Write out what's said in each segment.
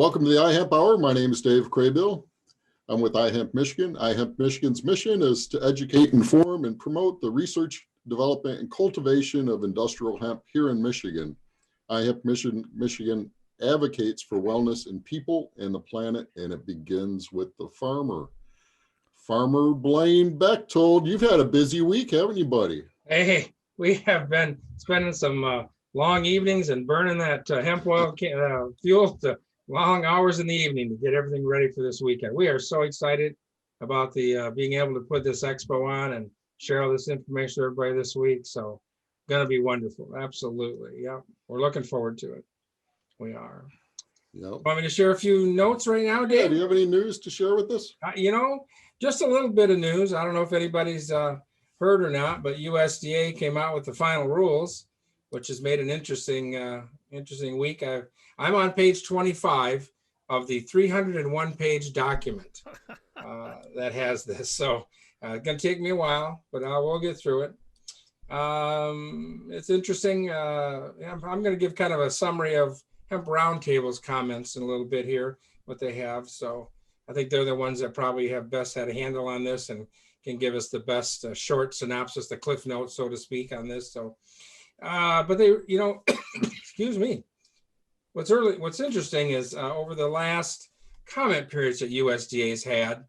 Welcome to the iHemp Hour. My name is Dave Craybill. I'm with iHemp Michigan. iHemp Michigan's mission is to educate, inform, and promote the research, development, and cultivation of industrial hemp here in Michigan. iHemp Michigan advocates for wellness in people and the planet, and it begins with the farmer. Farmer Blaine Bechtold, you've had a busy week, haven't you, buddy? Hey, we have been spending some long evenings and burning that hemp oil fuel to long hours in the evening to get everything ready for this weekend. We are so excited about the being able to put this expo on and share all this information with everybody this week. So going to be wonderful. Absolutely. Yeah. We're looking forward to it. We are. Yep. Want me to share a few notes right now, Dave? Yeah, do you have any news to share with us? Just a little bit of news. I don't know if anybody's heard or not, but USDA came out with the final rules, which has made an interesting week. I'm on page 25 of the 301-page document that has this. So it's going to take me a while, but I will get through it. It's interesting. I'm going to give kind of a summary of Hemp Roundtable's comments in a little bit here, what they have. So I think they're the ones that probably have best had a handle on this and can give us the best short synopsis, the cliff notes, so to speak, on this. So, but they, excuse me. What's interesting is over the last comment periods that USDA's had,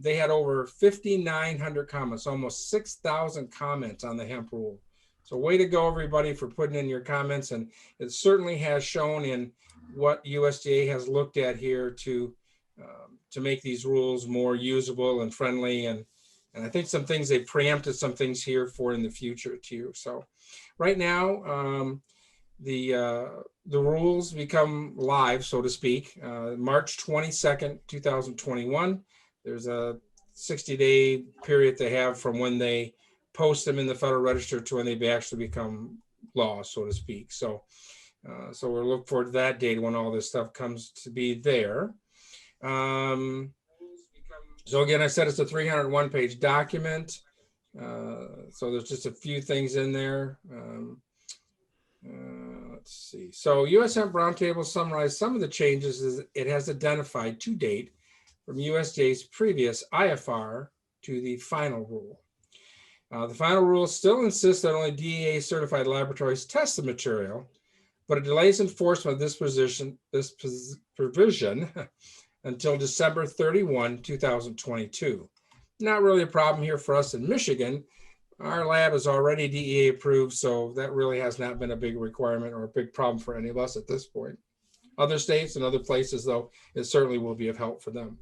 they had over 5,900 comments, almost 6,000 comments on the hemp rule. So way to go, everybody, for putting in your comments. And it certainly has shown in what USDA has looked at here to make these rules more usable and friendly. And I think some things they preempted some things here for in the future too. So right now, the rules become live, so to speak, March 22nd, 2021. There's a 60-day period they have from when they post them in the Federal Register to when they actually become law, so to speak. So we'll look forward to that date when all this stuff comes to be there. So again, I said it's a 301-page document. So there's just a few things in there. Let's see. So U.S. Hemp Roundtable summarized some of the changes it has identified to date from USDA's previous IFR to the final rule. The final rule still insists that only DEA certified laboratories test the material, but it delays enforcement of this provision until December 31, 2022. Not really a problem here for us in Michigan. Our lab is already DEA approved, so that really has not been a big requirement or a big problem for any of us at this point. Other states and other places, though, it certainly will be of help for them.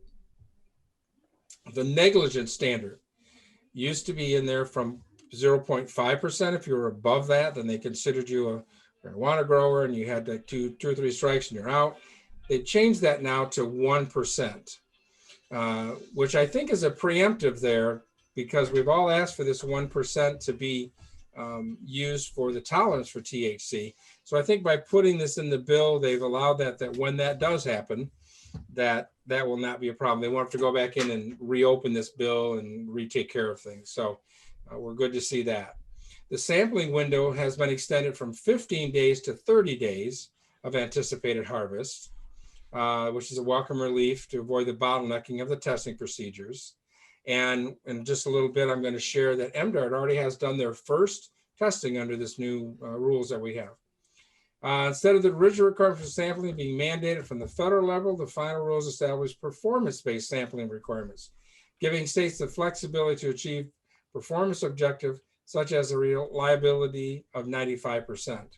The negligence standard used to be in there from 0.5%. If you were above that, then they considered you a marijuana grower and you had like two or three strikes and you're out. They changed that now to 1%, which I think is a preemptive there because we've all asked for this 1% to be used for the tolerance for THC. So I think by putting this in the bill, they've allowed that when that does happen, that will not be a problem. They won't have to go back in and reopen this bill and retake care of things. So we're good to see that. The sampling window has been extended from 15 days to 30 days of anticipated harvest, which is a welcome relief to avoid the bottlenecking of the testing procedures. And in just a little bit, I'm going to share that MDARD already has done their first testing under this new rules that we have. Instead of the original requirement for sampling being mandated from the federal level, the final rules establish performance-based sampling requirements, giving states the flexibility to achieve performance objectives such as a reliability of 95%.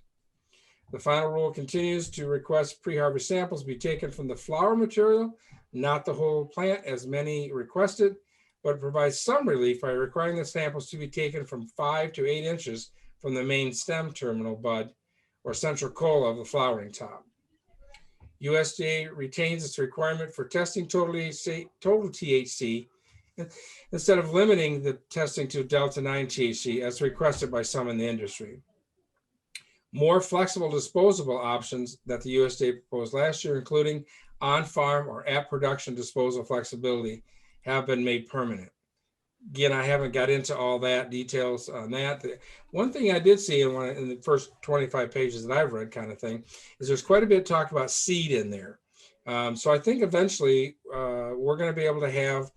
The final rule continues to request pre-harvest samples be taken from the flower material, not the whole plant as many requested, but provides some relief by requiring the samples to be taken from 5 to 8 inches from the main stem terminal bud or central cola of the flowering top. USDA retains its requirement for testing total THC instead of limiting the testing to delta-9 THC as requested by some in the industry. More flexible disposable options that the USDA proposed last year, including on-farm or at production disposal flexibility, have been made permanent. Again, I haven't got into all that details on that. One thing I did see in the first 25 pages that I've read kind of thing is there's quite a bit of talk about seed in there. So I think eventually we're going to be able to have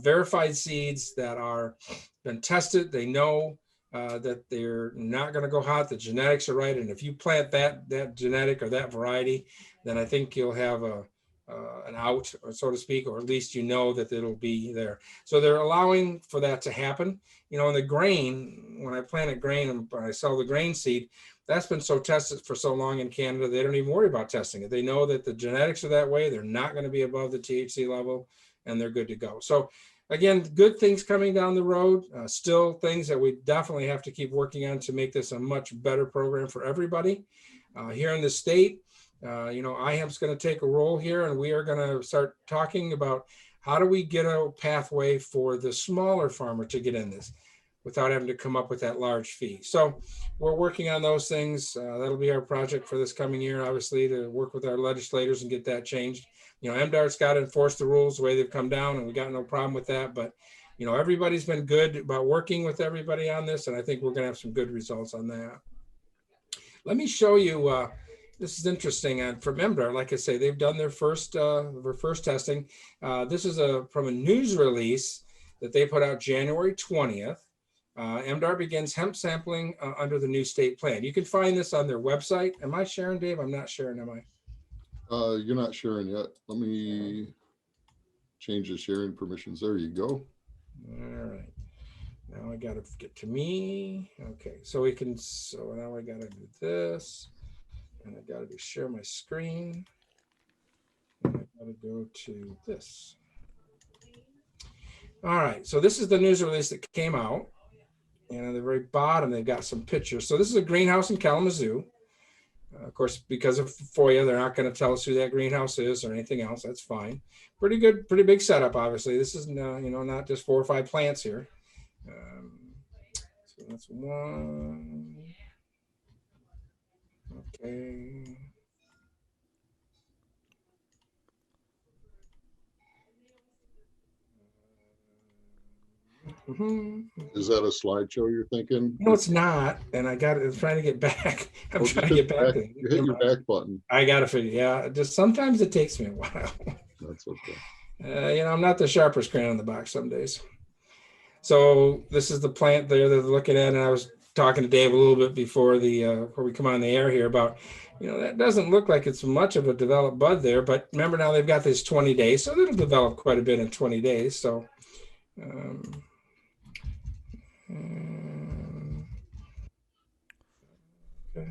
verified seeds that are been tested. They know that they're not going to go hot. The genetics are right, and if you plant that genetic or that variety, then I think you'll have an out, or so to speak, or at least you know that it'll be there. So they're allowing for that to happen. You know, in the grain, when I planted grain and I sell the grain seed, that's been so tested for so long in Canada, they don't even worry about testing it. They know that the genetics are that way. They're not going to be above the THC level, and they're good to go. So again, good things coming down the road, still things that we definitely have to keep working on to make this a much better program for everybody. Here in the state, you know, iHemp's going to take a role here, and we are going to start talking about how do we get a pathway for the smaller farmer to get in this without having to come up with that large fee. So we're working on those things. That'll be our project for this coming year, obviously, to work with our legislators and get that changed. You know, MDART's got to enforce the rules the way they've come down, and we got no problem with that. But, you know, everybody's been good about working with everybody on this, and I think we're going to have some good results on that. Let me show you, this is interesting. And from MDART, like I say, they've done their first testing. This is from a news release that they put out January 20th. MDART begins hemp sampling under the new state plan. You can find this on their website. Am I sharing, Dave? I'm not sharing, am I? You're not sharing yet. Let me change the sharing permissions. There you go. All right. Now I got to get to me. Okay. So we can, so now I got to do this. And I got to share my screen. And I got to go to this. All right. So this is the news release that came out. And at the very bottom, they've got some pictures. So this is a greenhouse in Kalamazoo. Of course, because of FOIA, they're not going to tell us who that greenhouse is or anything else. That's fine. Pretty good, pretty big setup, obviously. This is, you know, not just 4 or 5 plants here. So that's one. Okay. Is that a slideshow you're thinking? No, it's not. And I'm trying to get back. I'm trying to get back. You hit your back button. I got to figure, yeah. Just sometimes it takes me a while. That's okay. You know, I'm not the sharpest crayon in the box some days. So this is the plant there that they're looking at. And I was talking to Dave a little bit before we come on the air here about, you know, that doesn't look like it's much of a developed bud there. But remember, now they've got this 20 days. So it'll develop quite a bit in 20 days. So okay.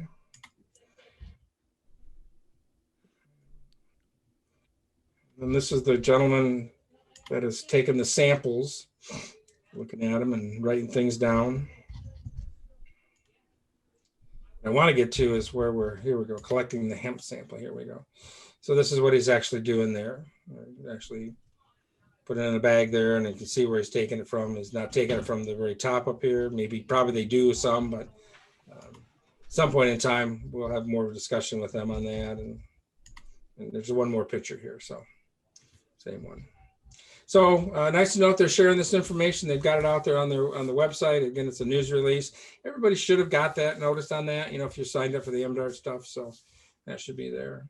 And this is the gentleman that has taken the samples, looking at them and writing things down. I want to get to is where here we go, collecting the hemp sample. Here we go. So this is what he's actually doing there. Actually put it in a bag there, and you can see where he's taking it from. He's not taking it from the very top up here. Probably they do some, but at some point in time, we'll have more discussion with them on that. And there's one more picture here. So same one. So nice to know they're sharing this information. They've got it out there on the website. Again, it's a news release. Everybody should have got that notice on that, you know, if you're signed up for the MDART stuff. So that should be there.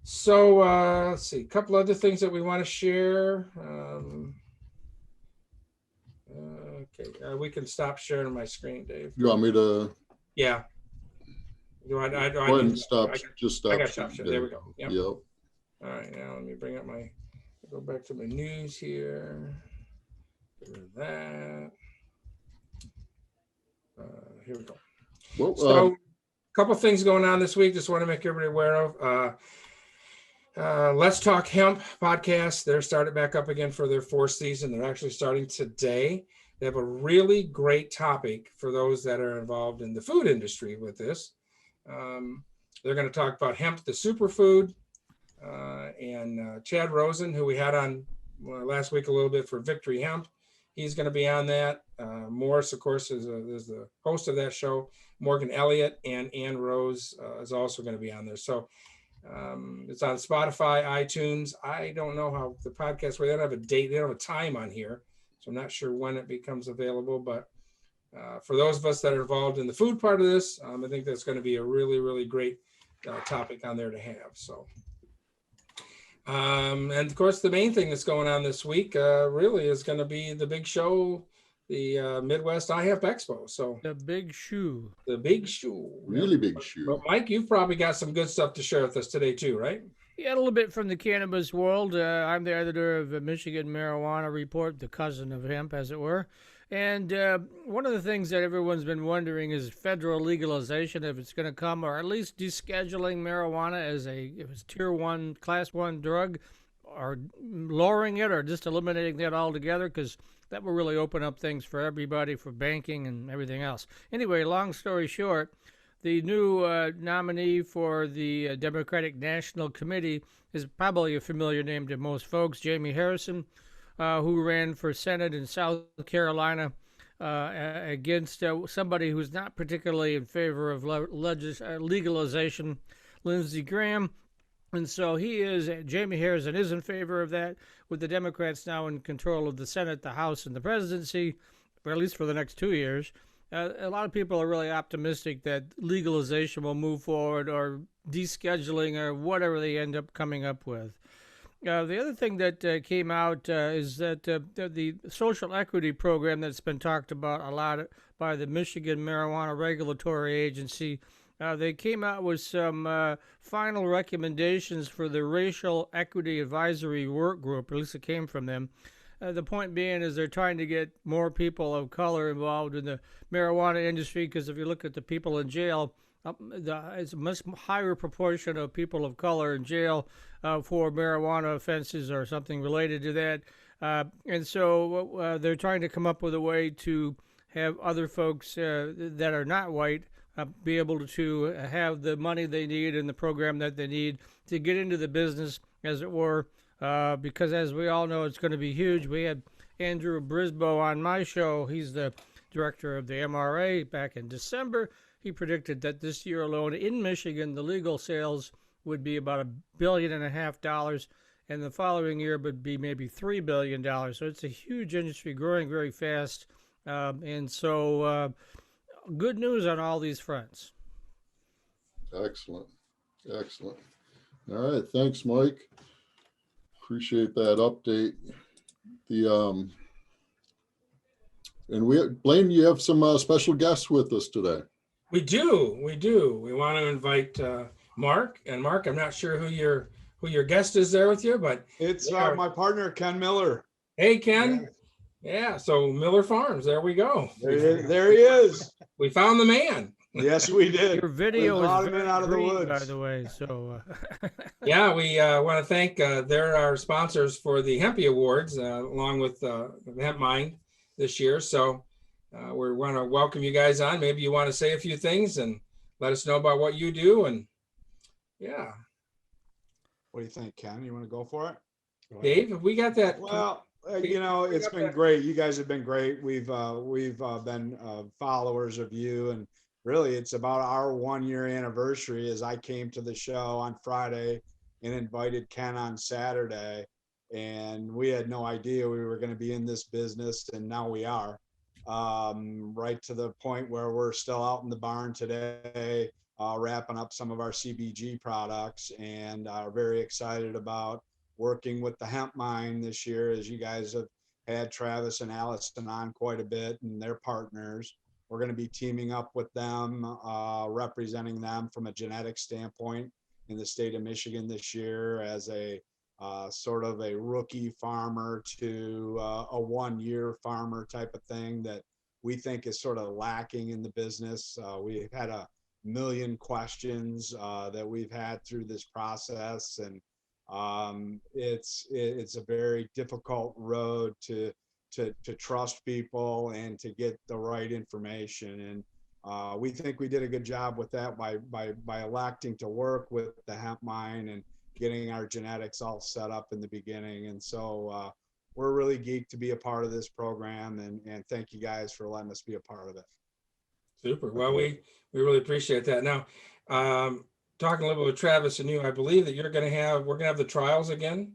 So let's see, a couple other things that we want to share. Okay, we can stop sharing my screen, Dave. You want me to? Yeah. Go ahead and stop. Just stop. I got stop share. There we go. Yep. All right, now let me bring up go back to my news here. Get rid of that. Here we go. Well, so a couple of things going on this week. Just want to make everybody aware of. Let's Talk Hemp podcast. They're started back up again for their 4th season. They're actually starting today. They have a really great topic for those that are involved in the food industry with this. They're going to talk about hemp, the superfood. And Chad Rosen, who we had on last week a little bit for Victory Hemp, he's going to be on that. Morris, of course, is the host of that show. Morgan Elliott and Ann Rose is also going to be on there. So it's on Spotify, iTunes. I don't know how the podcast, they don't have a date, they don't have a time on here. So I'm not sure when it becomes available. But for those of us that are involved in the food part of this, I think that's going to be a really, really great topic on there to have. So. And of course, the main thing that's going on this week really is going to be the big show, the Midwest iHemp Expo. So The big shoe. the big show. Really big But shoe. Mike, you've probably got some good stuff to share with us today too, right? Yeah, a little bit from the cannabis world. I'm the editor of the Michigan Marijuana Report, the cousin of hemp, as it were. And one of the things that everyone's been wondering is federal legalization, if it's going to come, or at least descheduling marijuana as if it's tier one, class one drug, or lowering it, or just eliminating that altogether, because that will really open up things for everybody, for banking and everything else. Anyway, long story short, the new nominee for the Democratic National Committee is probably a familiar name to most folks, Jamie Harrison, who ran for Senate in South Carolina against somebody who's not particularly in favor of legalization, Lindsey Graham. And so Jamie Harrison is in favor of that, with the Democrats now in control of the Senate, the House, and the presidency, or at least for the next 2 years. A lot of people are really optimistic that legalization will move forward, or descheduling, or whatever they end up coming up with. The other thing that came out is that the social equity program that's been talked about a lot by the Michigan Marijuana Regulatory Agency, they came out with some final recommendations for the Racial Equity Advisory Work Group, at least it came from them. The point being is they're trying to get more people of color involved in the marijuana industry, because if you look at the people in jail, it's a much higher proportion of people of color in jail for marijuana offenses or something related to that. And so they're trying to come up with a way to have other folks that are not white be able to have the money they need and the program that they need to get into the business, as it were. Because as we all know, it's going to be huge. We had Andrew Brisboe on my show. He's the director of the MRA back in December. He predicted that this year alone in Michigan, the legal sales would be about $1.5 billion, and the following year would be maybe $3 billion. So it's a huge industry, growing very fast. And so good news on all these fronts. Excellent. Excellent. All right. Thanks, Mike. Appreciate that update. And Blaine, you have some special guests with us today. We do. We want to invite Mark. And Mark, I'm not sure who your guest is there with you, but it's my partner, Ken Miller. Hey, Ken. Yeah. So Miller Farms. There we go. There he is. We found the man. Yes, we did. Your video is very out of the woods, by the way. So yeah, we want to thank. They're our sponsors for the Hemp Awards, along with Hemp Mind this year. So we want to welcome you guys on. Maybe you want to say a few things and let us know about what you do. And yeah. What do you think, Ken? You want to go for it? Dave, have we got that? Well, it's been great. You guys have been great. We've been followers of you, and really it's about our 1 year anniversary as I came to the show on Friday and invited Ken on Saturday, and we had no idea we were going to be in this business, and now we are. Right to the point where we're still out in the barn today, wrapping up some of our CBG products, and are very excited about working with the Hemp Mine this year, as you guys have had Travis and Allison on quite a bit, and their partners. We're going to be teaming up with them, representing them from a genetic standpoint in the state of Michigan this year as a sort of a rookie farmer to a 1 year farmer type of thing that we think is sort of lacking in the business. We've had a million questions that we've had through this process, and it's a very difficult road to trust people and to get the right information. And we think we did a good job with that by electing to work with the Hemp Mine and getting our genetics all set up in the beginning. And so we're really geeked to be a part of this program, and thank you guys for letting us be a part of it. Super. Well, we really appreciate that. Now, talking a little bit with Travis and you, I believe that we're going to have the trials again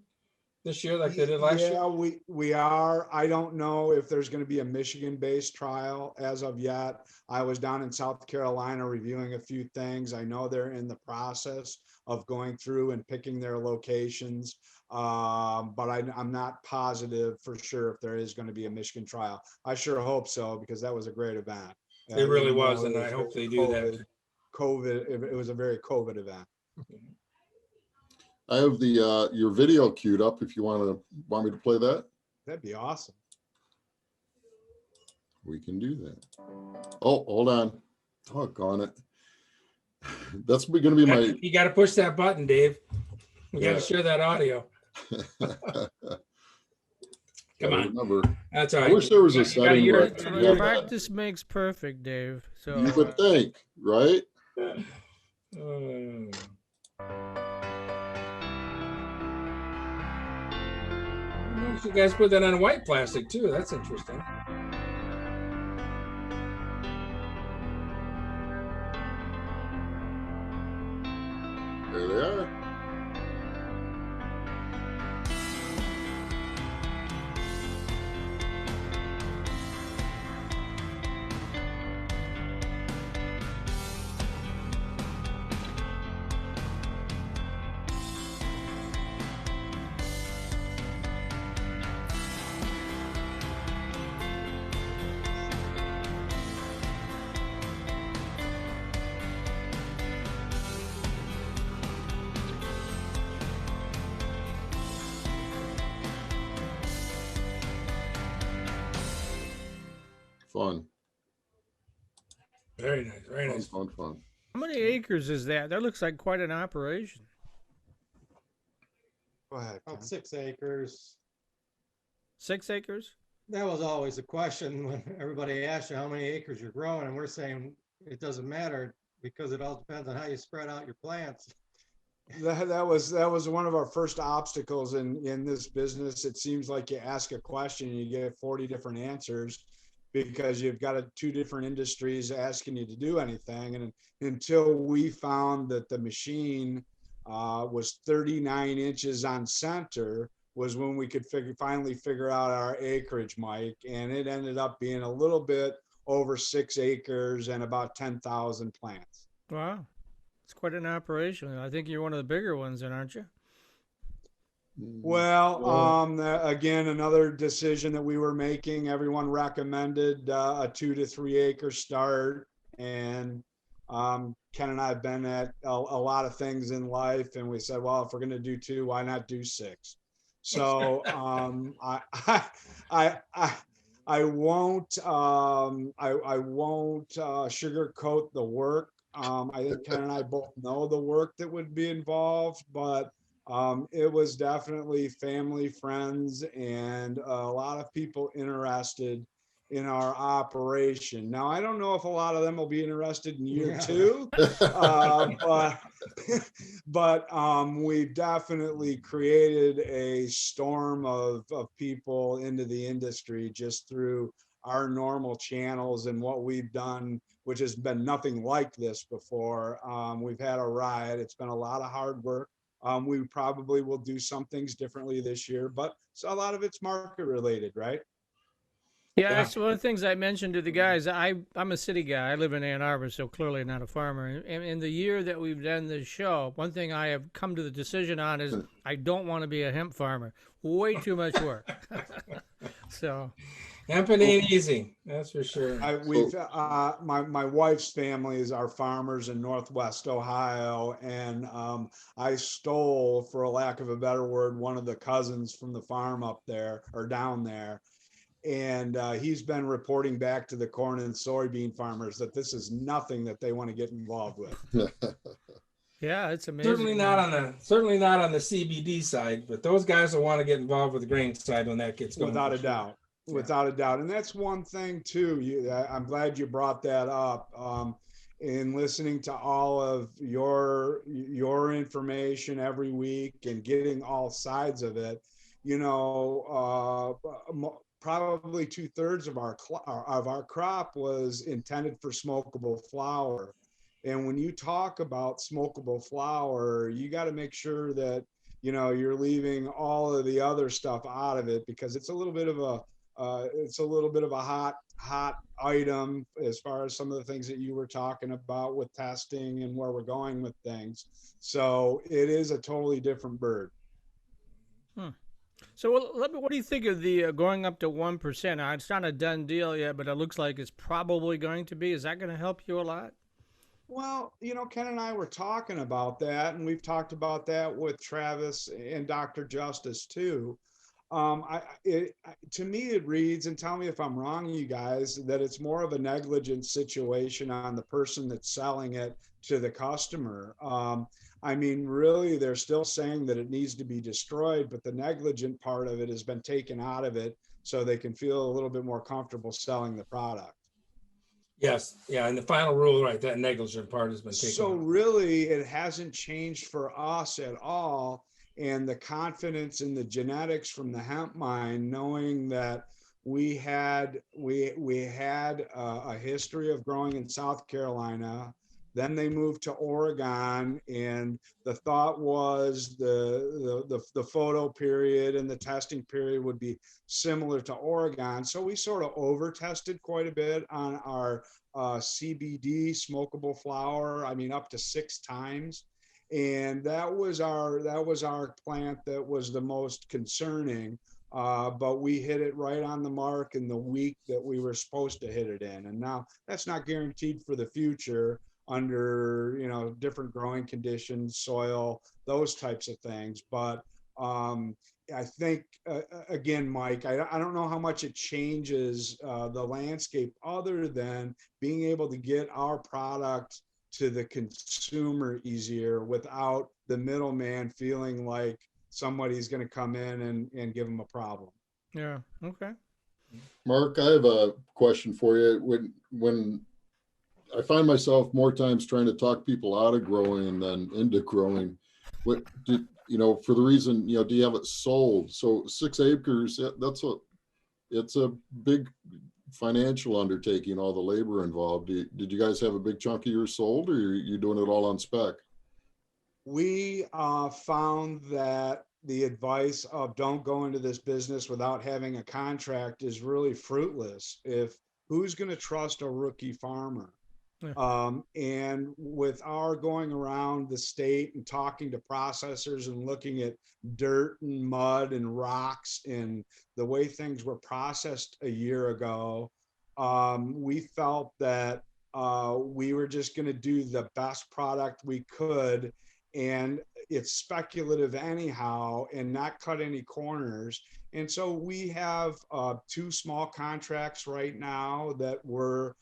this year like they did last year? Yeah, we are. I don't know if there's going to be a Michigan-based trial as of yet. I was down in South Carolina reviewing a few things. I know they're in the process of going through and picking their locations, but I'm not positive for sure if there is going to be a Michigan trial. I sure hope so because that was a great event. It really Even though was, and I hope they do that. COVID, it was a very COVID event. I have the your video queued up if you want me to play that. That'd be awesome. We can do that. Oh, hold on. Doggone it. That's going to be my. You got to push that button, Dave. We got Yeah. to share that audio. Come on. Remember, That's all I right. wish there was a You gotta setting hear where it. I could- Practice makes perfect, Dave. So you would think, right? You guys put that on white plastic too. That's interesting. There they are. Fun. Very nice. Very Fun, nice. fun, fun. how many acres is that? That looks like quite an operation. Go ahead. Ken. About 6 acres. 6 acres? That was always a question when everybody asked you how many acres you're growing, and we're saying it doesn't matter because it all depends on how you spread out your plants. That was one of our first obstacles in this business. It seems like you ask a question and you get 40 different answers because you've got two different industries asking you to do anything. And until we found that the machine was 39 inches on center was when we could finally figure out our acreage, Mike. And it ended up being a little bit over 6 acres and about 10,000 plants. Wow. It's quite an operation. I think you're one of the bigger ones then, aren't you? Well, again, another decision that we were making, everyone recommended a 2 to 3 acre start. And Ken and I have been at a lot of things in life. And we said, well, if we're going to do 2, why not do 6? So I won't sugarcoat the work. I think Ken and I both know the work that would be involved, but it was definitely family, friends, and a lot of people interested in our operation. Now, I don't know if a lot of them will be interested in year 2, but we've definitely created a storm of people into the industry just through our normal channels and what we've done, which has been nothing like this before. We've had a riot. It's been a lot of hard work. We probably will do some things differently this year, but so a lot of it's market related, right? Yeah, that's one of the things I mentioned to the guys. I'm a city guy. I live in Ann Arbor, so clearly not a farmer. And in the year that we've done this show, one thing I have come to the decision on is I don't want to be a hemp farmer. Way too much work. So hemp ain't easy, that's for sure. My wife's family is our farmers in Northwest Ohio, and I stole, for a lack of a better word, one of the cousins from the farm up there or down there. And he's been reporting back to the corn and soybean farmers that this is nothing that they want to get involved with. yeah, it's amazing. Certainly not on the CBD side, but those guys will want to get involved with the grain side when that gets going. Without a doubt. Without a doubt. And that's one thing too. I'm glad you brought that up. In listening to all of your information every week and getting all sides of it, probably 2/3 of our crop was intended for smokable flour. And when you talk about smokable flour, you got to make sure that you're leaving all of the other stuff out of it because it's a little bit of a hot item as far as some of the things that you were talking about with testing and where we're going with things. So it is a totally different bird. So what do you think of the going up to 1%? It's not a done deal yet, but it looks like it's probably going to be. Is that going to help you a lot? Well, Ken and I were talking about that, and we've talked about that with Travis and Dr. Justice too. To me, it reads, and tell me if I'm wrong, you guys, that it's more of a negligent situation on the person that's selling it to the customer. I mean, really, they're still saying that it needs to be destroyed, but the negligent part of it has been taken out of it so they can feel a little bit more comfortable selling the product. Yes, yeah, and the final rule, right, that negligent part has been taken So out. really, it hasn't changed for us at all. And the confidence in the genetics from the hemp mine, knowing that we had a history of growing in South Carolina. Then they moved to Oregon, and the thought was the photo period and the testing period would be similar to Oregon. So we sort of over tested quite a bit on our CBD smokable flower. I mean, up to 6 times. And that was our plant that was the most concerning. But we hit it right on the mark in the week that we were supposed to hit it in. And now that's not guaranteed for the future under, different growing conditions, soil, those types of things. But I think, again, Mike, I don't know how much it changes the landscape other than being able to get our product to the consumer easier without the middleman feeling like somebody's going to come in and give them a problem. Yeah. Okay. Mark, I have a question for you. When I find myself more times trying to talk people out of growing than into growing, what did for the reason, do you have it sold? So 6 acres, it's a big financial undertaking, all the labor involved. Did you guys have a big chunk of yours sold, or are you doing it all on spec? We found that the advice of don't go into this business without having a contract is really fruitless. If who's going to trust a rookie farmer? Yeah. And with our going around the state and talking to processors and looking at dirt and mud and rocks and the way things were processed a year ago, we felt that we were just going to do the best product we could. And it's speculative anyhow and not cut any corners. And so we have 2 small contracts right now that we're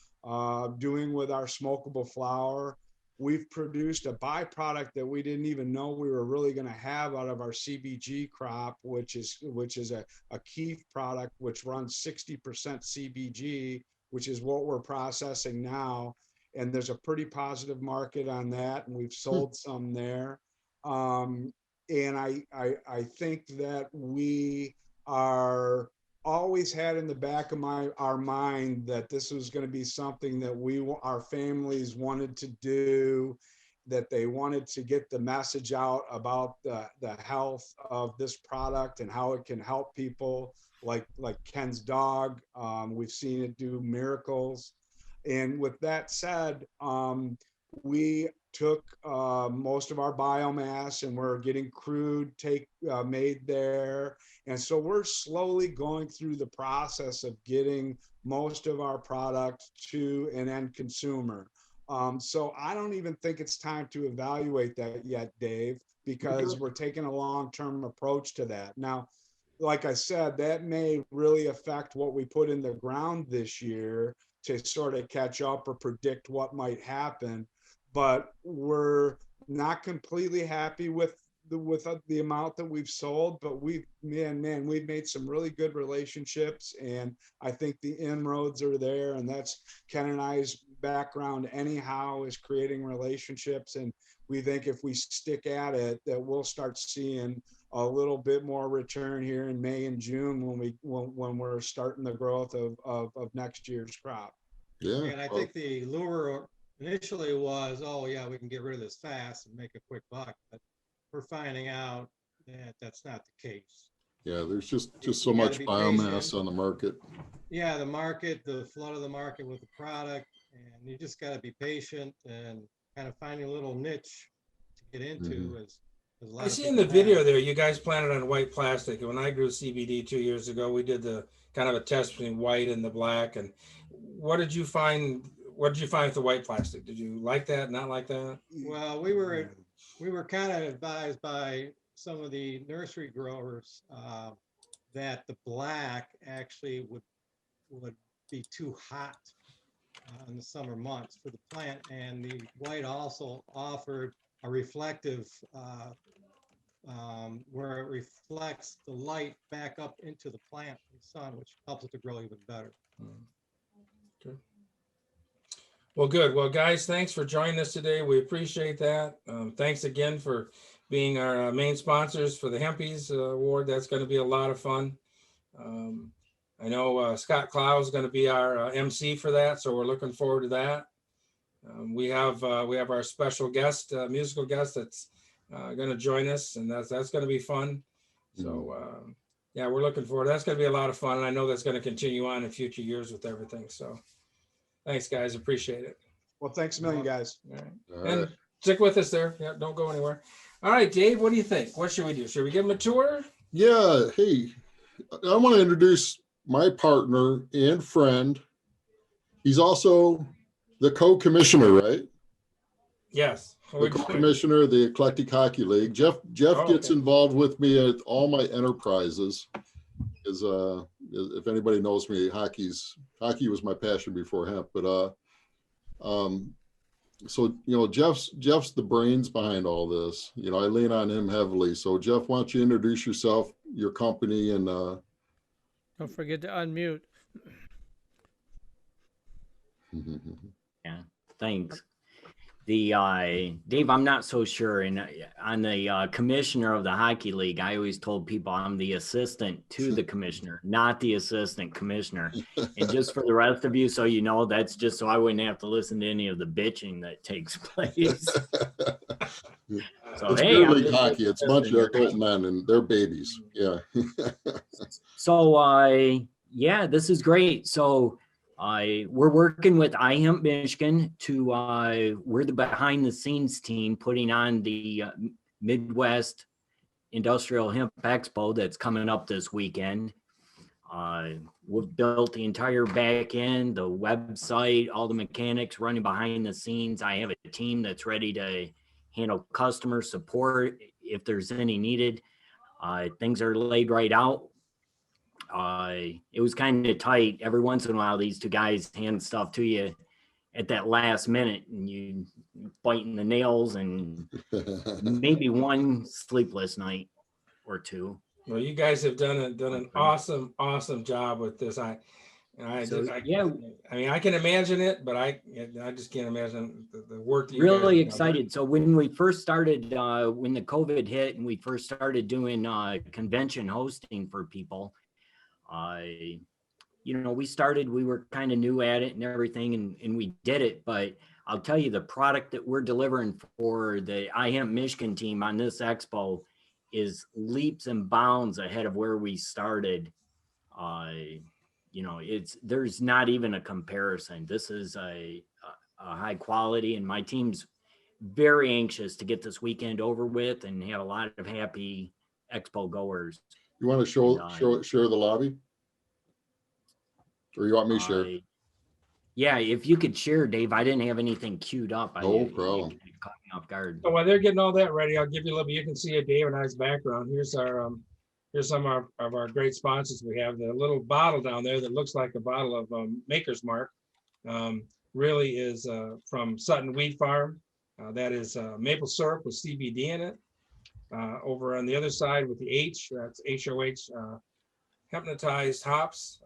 doing with our smokable flower. We've produced a byproduct that we didn't even know we were really going to have out of our CBG crop, which is a keef product, which runs 60% CBG, which is what we're processing now. And there's a pretty positive market on that, and we've sold some there. And I think that we are always had in the back of our mind that this was going to be something that our families wanted to do, that they wanted to get the message out about the health of this product and how it can help people like Ken's dog. We've seen it do miracles. And with that said, we took most of our biomass and we're getting crude made there. And so we're slowly going through the process of getting most of our product to an end consumer. So I don't even think it's time to evaluate that yet, Dave, because we're taking a long-term approach to that. Now, like I said, that may really affect what we put in the ground this year to sort of catch up or predict what might happen. But we're not completely happy with the amount that we've sold, but we've made some really good relationships, and I think the inroads are there. And that's Ken and I's background anyhow, is creating relationships, and we think if we stick at it that we'll start seeing a little bit more return here in May and June when we're starting the growth of next year's crop. Yeah. And I think the lure initially was, oh yeah, we can get rid of this fast and make a quick buck. But we're finding out that's not the case. Yeah, there's just You so gotta much be biomass patient. on the market. Yeah, the market, the flood of the market with the product, and you just got to be patient and kind of find a little niche to get into. As a lot I of see in the people video have. there, you guys planted on white plastic. When I grew CBD 2 years ago, we did the kind of a test between white and the black. And what did you find? What did you find with the white plastic? Did you like that? Not like that? Well, we were kind of advised by some of the nursery growers that the black actually would be too hot in the summer months for the plant, and the white also offered a reflective where it reflects the light back up into the plant from the sun, which helps it to grow even better. Okay. Well, good. Well, guys, thanks for joining us today. We appreciate that. Thanks again for being our main sponsors for the Hempies Award. That's going to be a lot of fun. I know Scott Clow is going to be our MC for that, so we're looking forward to that. We have our special guest, musical guest, that's going to join us, and that's going to be fun. So yeah, we're looking forward. That's going to be a lot of fun, and I know that's going to continue on in future years with everything. So thanks, guys. Appreciate it. Well, thanks a million, guys. All right. All And right. stick with us there. Yeah, don't go anywhere. All right, Dave, what do you think? What should we do? Should we give him a tour? Yeah. Hey, I want to introduce my partner and friend. He's also the co-commissioner, right? Yes. The co-commissioner of the Eclectic Hockey League. Jeff gets okay. involved with me at all my enterprises. If anybody knows me, hockey was my passion before hemp. But so Jeff's the brains behind all this. I lean on him heavily. So Jeff, why don't you introduce yourself, your company, and Don't forget to unmute. Yeah, thanks. Dave, I'm not so sure. And on the commissioner of the hockey league, I always told people I'm the assistant to the commissioner, not the assistant commissioner. And just for the rest of you, so you know, that's just so I wouldn't have to listen to any of the bitching that takes place. So it's hey, beer I'm league just hockey. It's a bunch of adult men and they're babies. Yeah. So yeah, this is great. So we're working with iHemp Michigan to we're the behind the scenes team putting on the Midwest Industrial Hemp Expo that's coming up this weekend. We've built the entire back end, the website, all the mechanics running behind the scenes. I have a team that's ready to handle customer support if there's any needed. Things are laid right out. It was kind of tight. Every once in a while, these two guys hand stuff to you at that last minute, and you biting the nails, and maybe one sleepless night or two. Well, you guys have done an awesome job with this. I mean, I can imagine it, but I just can't imagine the work that you really guys excited. So when we first started, when the COVID hit, and we first started doing convention hosting for people. We were kind of new at it and everything, and we did it. But I'll tell you, the product that we're delivering for the iHemp Michigan team on this expo is leaps and bounds ahead of where we started. There's not even a comparison. This is a high quality, and my team's very anxious to get this weekend over with and have a lot of happy expo goers. You want to share the lobby? Or you want me to share? Yeah, if you could share, Dave. I didn't have anything queued up. No problem. You caught me off guard. So while they're getting all that ready, I'll give you a little bit. You can see Dave and I's background. Here's some of our great sponsors. We have the little bottle down there that looks like a bottle of Maker's Mark. Really is from Sutton Wheat Farm. That is maple syrup with CBD in it. Over on the other side with the H, that's HOH, Hypnotized Hops.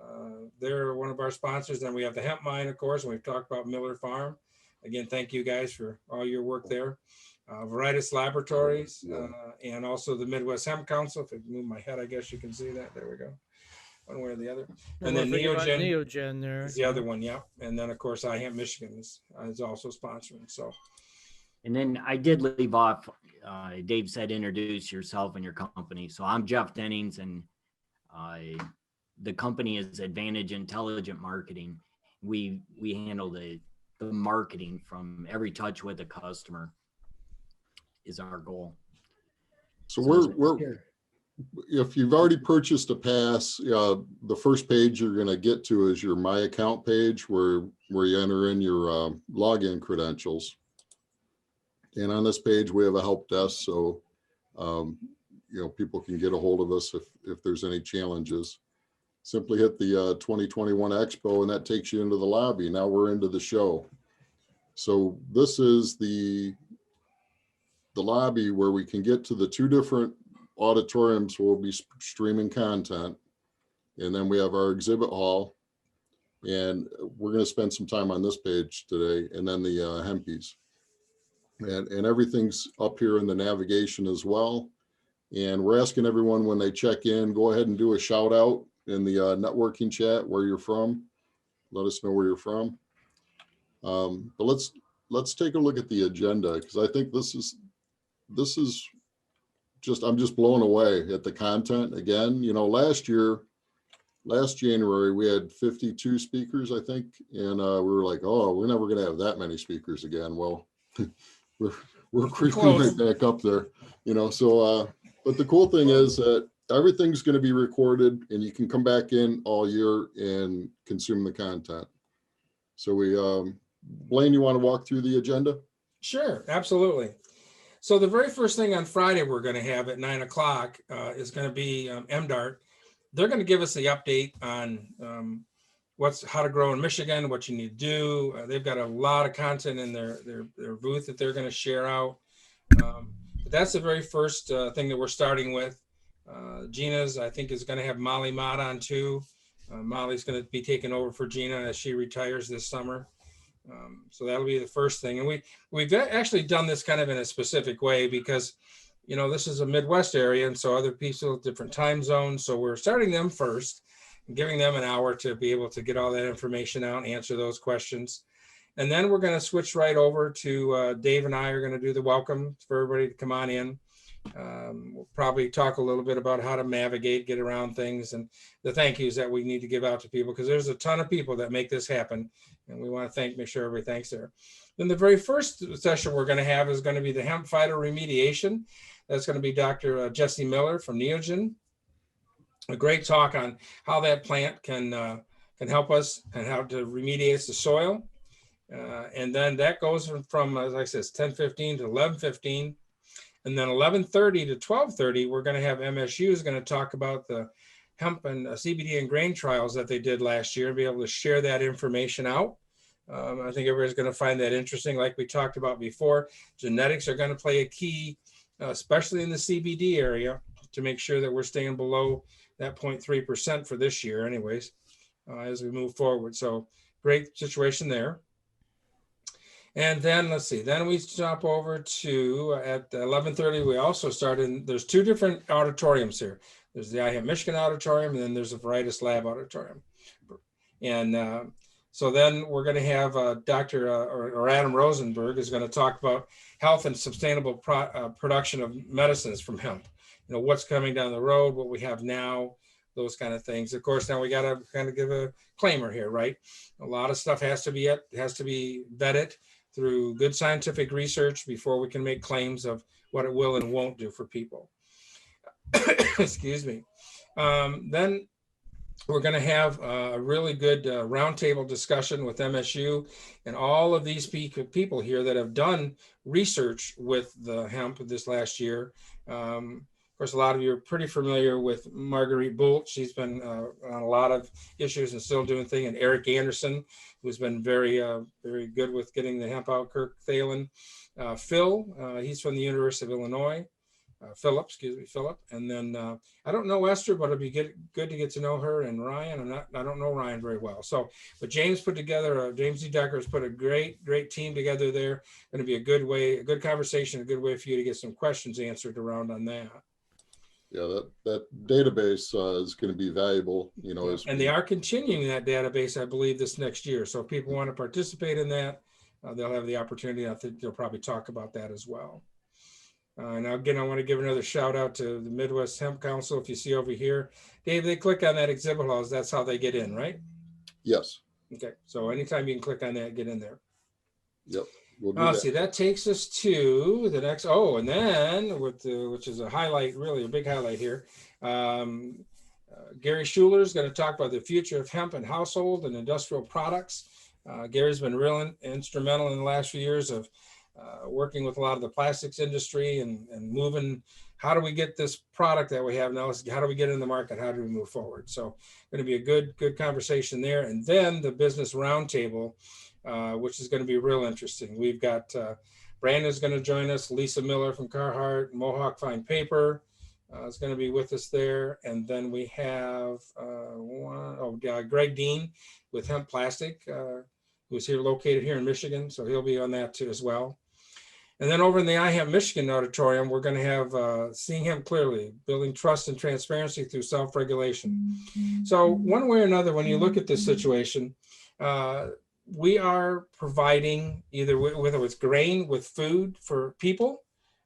They're one of our sponsors. Then we have the Hemp Mine, of course, and we've talked about Miller Farm. Again, thank you guys for all your work there. Varitus Laboratories, and also the Midwest Hemp Council. If I move my head, I guess you can see that. There we go. One way or the other. And then Neogen there is the other one, yeah. And then, of course, iHemp Michigan is also sponsoring. So. And then I did leave off Dave said, introduce yourself and your company. So I'm Jeff Dennings, and the company is Advantage Intelligent Marketing. We handle the marketing from every touch with the customer is our goal. So we're if you've already purchased a pass, the first page you're going to get to is your My Account page where you enter in your login credentials. And on this page, we have a help desk. So, people can get a hold of us if there's any challenges. Simply hit the 2021 Expo, and that takes you into the lobby. Now we're into the show. So this is the lobby where we can get to the two different auditoriums where we'll be streaming content. And then we have our exhibit hall. And we're going to spend some time on this page today, and then the Hempies. And everything's up here in the navigation as well. And we're asking everyone when they check in, go ahead and do a shout out in the networking chat where you're from. Let us know where you're from. But let's take a look at the agenda, because I think this is just, I'm just blown away at the content again. Last January we had 52 speakers, I think, and we were like, oh, we're never going to have that many speakers again. Well, we're creeping right back up there, So, but the cool thing is that everything's going to be recorded, and you can come back in all year and consume the content. So Blaine, you want to walk through the agenda? Sure, absolutely. So the very first thing on Friday we're going to have at 9 o'clock is going to be MDART. They're going to give us the update on how to grow in Michigan, what you need to do. They've got a lot of content in their booth that they're going to share out. But that's the very first thing that we're starting with. Gina's, I think, is going to have Molly Mott on too. Molly's going to be taking over for Gina as she retires this summer. So that'll be the first thing. And we've actually done this kind of in a specific way because, this is a Midwest area. And so other people, different time zones. So we're starting them first and giving them an hour to be able to get all that information out and answer those questions. And then we're going to switch right over to Dave and I are going to do the welcome for everybody to come on in. We'll probably talk a little bit about how to navigate, get around things, and the thank yous that we need to give out to people, because there's a ton of people that make this happen, and we want to make sure everybody thanks there. Then the very first session we're going to have is going to be the hemp phytoremediation. That's going to be Dr. Jesse Miller from Neogen. A great talk on how that plant can help us and how to remediate the soil. And then that goes from as I said, 10:15 to 11:15. And then 11:30 to 12:30, we're going to have MSU is going to talk about the hemp and CBD and grain trials that they did last year and be able to share that information out. I think everybody's going to find that interesting. Like we talked about before, genetics are going to play a key, especially in the CBD area, to make sure that we're staying below that 0.3% for this year anyways, as we move forward. So great situation there. And then let's see, then we jump over to at 11:30, we also started, there's two different auditoriums here. There's the iHemp Michigan auditorium, and then there's a Veritas Lab auditorium. And so then we're going to have Dr. or Adam Rosenberg is going to talk about health and sustainable production of medicines from hemp. What's coming down the road, what we have now, those kind of things. Of course, now we got to kind of give a disclaimer here, right? A lot of stuff has to be vetted through good scientific research before we can make claims of what it will and won't do for people. Excuse me. Then we're going to have a really good roundtable discussion with MSU and all of these people here that have done research with the hemp this last year. Of course, a lot of you are pretty familiar with Marguerite Bolt. She's been on a lot of issues and still doing things. And Eric Anderson, who's been very good with getting the hemp out. Kirk Thalen. Phil, he's from the University of Illinois. Philip. And then I don't know Esther, but it'd be good to get to know her. And Ryan, I don't know Ryan very well. So, but James put together, James D. Decker has put a great team together there. Going to be a good conversation, a good way for you to get some questions answered around on that. Yeah, that database is going to be valuable, and they are continuing that database, I believe, this next year. So if people want to participate in that, they'll have the opportunity. I think they'll probably talk about that as well. Now, again, I want to give another shout out to the Midwest Hemp Council. If you see over here, Dave, they click on that exhibit halls. That's how they get in, right? Yes. Okay. So anytime you can click on that, get in there. Yep. We'll do Let's that. see, that takes us to the next. Oh, and then which is a highlight, really a big highlight here. Gary Schuler is going to talk about the future of hemp and household and industrial products. Gary's been real instrumental in the last few years of working with a lot of the plastics industry and moving. How do we get this product that we have now? How do we get it in the market? How do we move forward? So going to be a good conversation there. And then the business roundtable, which is going to be real interesting. We've got Brandon's going to join us, Lisa Miller from Carhartt, Mohawk Fine Paper is going to be with us there. And then we have Greg Dean with Hemp Plastic, who's here located here in Michigan. So he'll be on that too as well. And then over in the iHemp Michigan auditorium, we're going to have Seeing Hemp Clearly, Building Trust and Transparency Through Self-Regulation. So one way or another, when you look at this situation, we are providing either whether it's grain with food for people,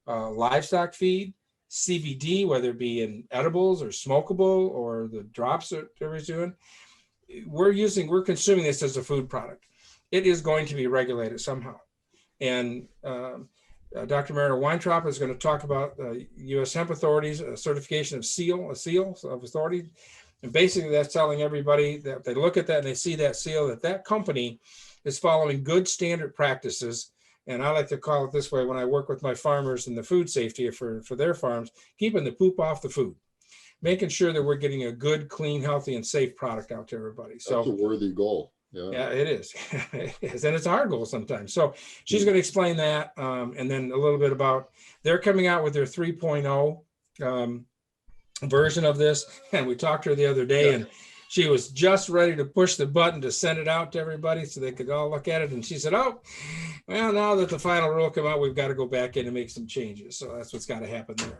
livestock feed, CBD, whether it be in edibles or smokable or the drops that everybody's doing. We're consuming this as a food product. It is going to be regulated somehow. And Dr. Mariner Weintraub is going to talk about U.S. Hemp Authority's certification of a seal of authority. And basically that's telling everybody that they look at that and they see that seal, that company is following good standard practices. And I like to call it this way when I work with my farmers in the food safety for their farms, keeping the poop off the food, making sure that we're getting a good, clean, healthy, and safe product out to everybody. So that's a worthy goal. Yeah, it is. It is. And it's our goal sometimes. So she's going to explain that. And then a little bit about, they're coming out with their 3.0 version of this. And we talked to her the other day and she was just ready to push the button to send it out to everybody so they could all look at it. And she said, oh, well, now that the final rule came out, we've got to go back in and make some changes. So that's what's got to happen there.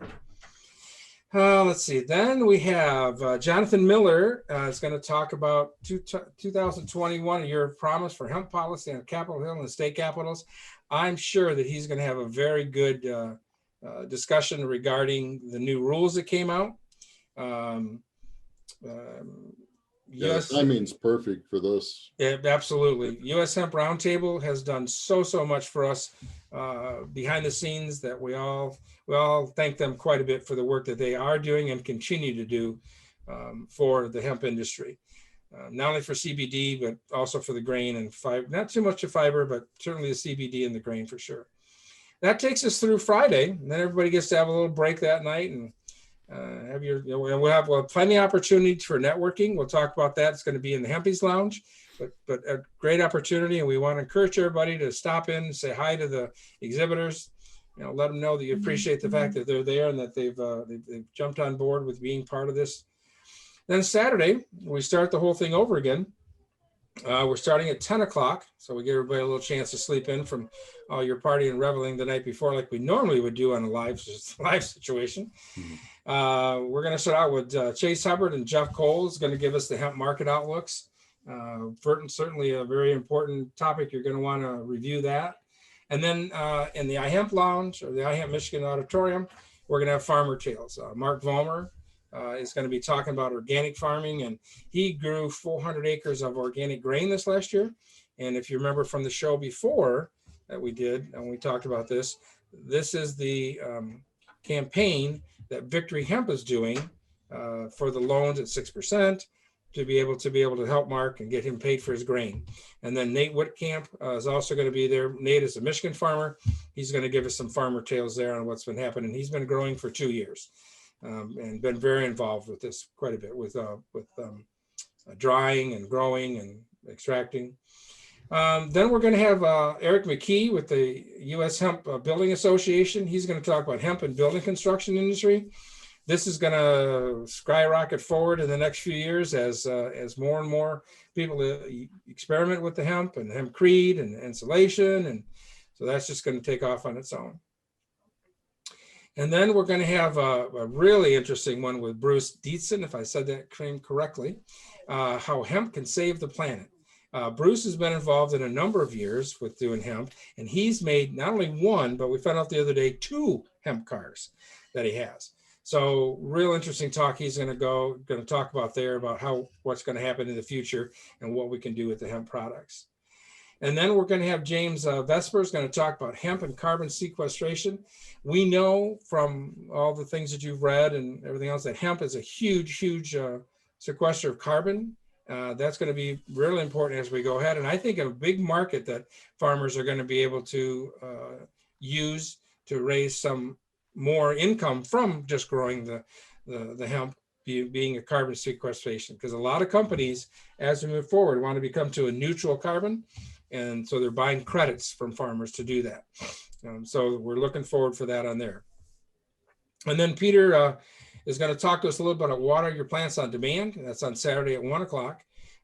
Let's see. Then we have Jonathan Miller is going to talk about 2021, a year of promise for hemp policy on Capitol Hill and the state capitals. I'm sure that he's going to have a very good discussion regarding the new rules that came out. Yes, timing's perfect for this. Yeah, absolutely. U.S. Hemp Roundtable has done so much for us behind the scenes that we all thank them quite a bit for the work that they are doing and continue to do for the hemp industry. Not only for CBD, but also for the grain and fiber, not too much of fiber, but certainly the CBD and the grain for sure. That takes us through Friday, and then everybody gets to have a little break that night and we'll have plenty of opportunity for networking. We'll talk about that. It's going to be in the Hempies Lounge, but a great opportunity. And we want to encourage everybody to stop in and say hi to the exhibitors. Let them know that you appreciate the fact that they're there and that they've jumped on board with being part of this. Then Saturday, we start the whole thing over again. We're starting at 10 o'clock, so we give everybody a little chance to sleep in from all your partying and reveling the night before like we normally would do on a live situation. We're going to start out with Chase Hubbard and Jeff Cole is going to give us the hemp market outlooks. Certainly a very important topic. You're going to want to review that. And then in the iHemp Lounge or the iHemp Michigan Auditorium, we're going to have Farmer Tales. Mark Vollmer is going to be talking about organic farming, and he grew 400 acres of organic grain this last year. And if you remember from the show before that we did, and we talked about this is the campaign that Victory Hemp is doing for the loans at 6% to be able to help Mark and get him paid for his grain. And then Nate Whitcamp is also going to be there. Nate is a Michigan farmer. He's going to give us some farmer tales there on what's been happening. He's been growing for 2 years. And been very involved with this quite a bit with drying and growing and extracting. Then we're going to have Eric McKee with the U.S. Hemp Building Association. He's going to talk about hemp and building construction industry. This is going to skyrocket forward in the next few years as more and more people experiment with the hemp and hempcrete and insulation, and so that's just going to take off on its own. And then we're going to have a really interesting one with Bruce Dietzen, if I said that name correctly, how hemp can save the planet. Bruce has been involved in a number of years with doing hemp, and he's made not only one, but we found out the other day, 2 hemp cars that he has. So real interesting talk. He's going to talk about there about what's going to happen in the future and what we can do with the hemp products. And then we're going to have James Vesper is going to talk about hemp and carbon sequestration. We know from all the things that you've read and everything else that hemp is a huge, huge sequester of carbon. That's going to be really important as we go ahead. And I think a big market that farmers are going to be able to use to raise some more income from just growing the hemp being a carbon sequestration, because a lot of companies, as we move forward, want to become to a neutral carbon. And so they're buying credits from farmers to do that. So we're looking forward for that on there. And then Peter is going to talk to us a little bit about water your plants on demand. That's on Saturday at 1 o'clock.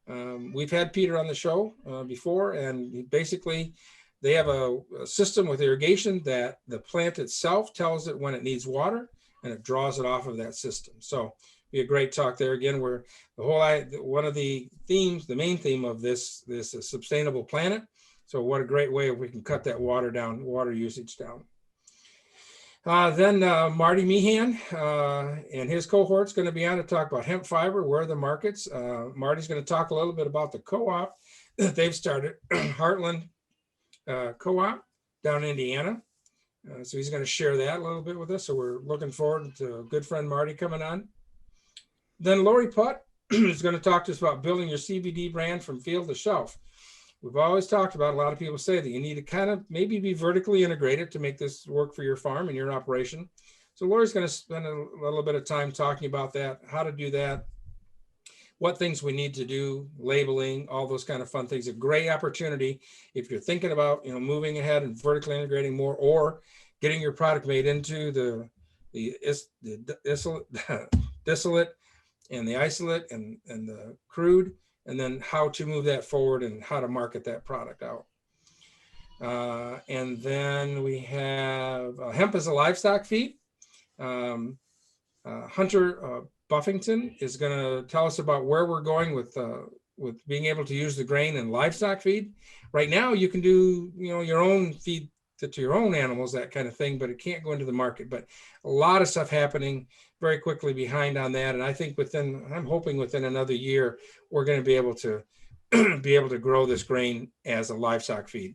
We've had Peter on the show before, and basically they have a system with irrigation that the plant itself tells it when it needs water, and it draws it off of that system. So be a great talk there again, where one of the themes, the main theme of this is a sustainable planet. So what a great way if we can cut that water usage down. Then Marty Meehan and his cohort's going to be on to talk about hemp fiber, where are the markets. Marty's going to talk a little bit about the co-op that they've started, Heartland Co-op down in Indiana. So he's going to share that a little bit with us. So we're looking forward to a good friend Marty coming on. Then Lori Putt is going to talk to us about building your CBD brand from field to shelf. We've always talked about, a lot of people say that you need to kind of maybe be vertically integrated to make this work for your farm and your operation. So Lori's going to spend a little bit of time talking about that, how to do that, what things we need to do, labeling, all those kind of fun things. A great opportunity if you're thinking about, moving ahead and vertically integrating more, or getting your product made into the distillate and the isolate and the crude, and then how to move that forward and how to market that product out. And then we have hemp as a livestock feed. Hunter Buffington is going to tell us about where we're going with being able to use the grain in livestock feed. Right now, you can do your own feed to your own animals, that kind of thing, but it can't go into the market. But a lot of stuff happening very quickly behind on that. And I think I'm hoping within another year, we're going to be able to grow this grain as a livestock feed.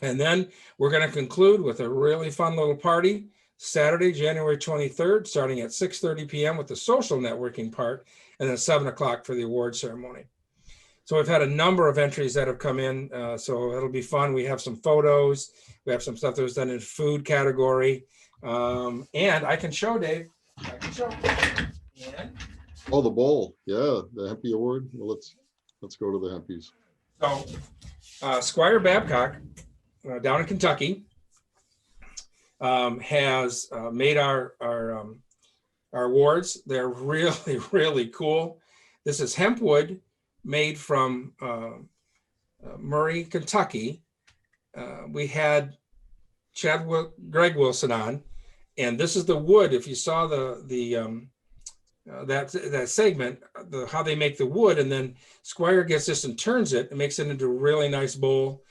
And then we're going to conclude with a really fun little party Saturday, January 23rd, starting at 6:30 p.m. with the social networking part, and then 7 o'clock for the award ceremony. So we've had a number of entries that have come in, so it'll be fun. We have some photos. We have some stuff that was done in food category. And I can show, Dave. And Oh, the bowl. Yeah, the Hempy Award. Well, let's go to the Hempies. So Squire Babcock down in Kentucky has made our awards. They're really, really cool. This is hemp wood made from Murray, Kentucky. We had Greg Wilson on, and this is the wood. If you saw that segment, how they make the wood, and then Squire gets this and turns it and makes it into a really nice bowl.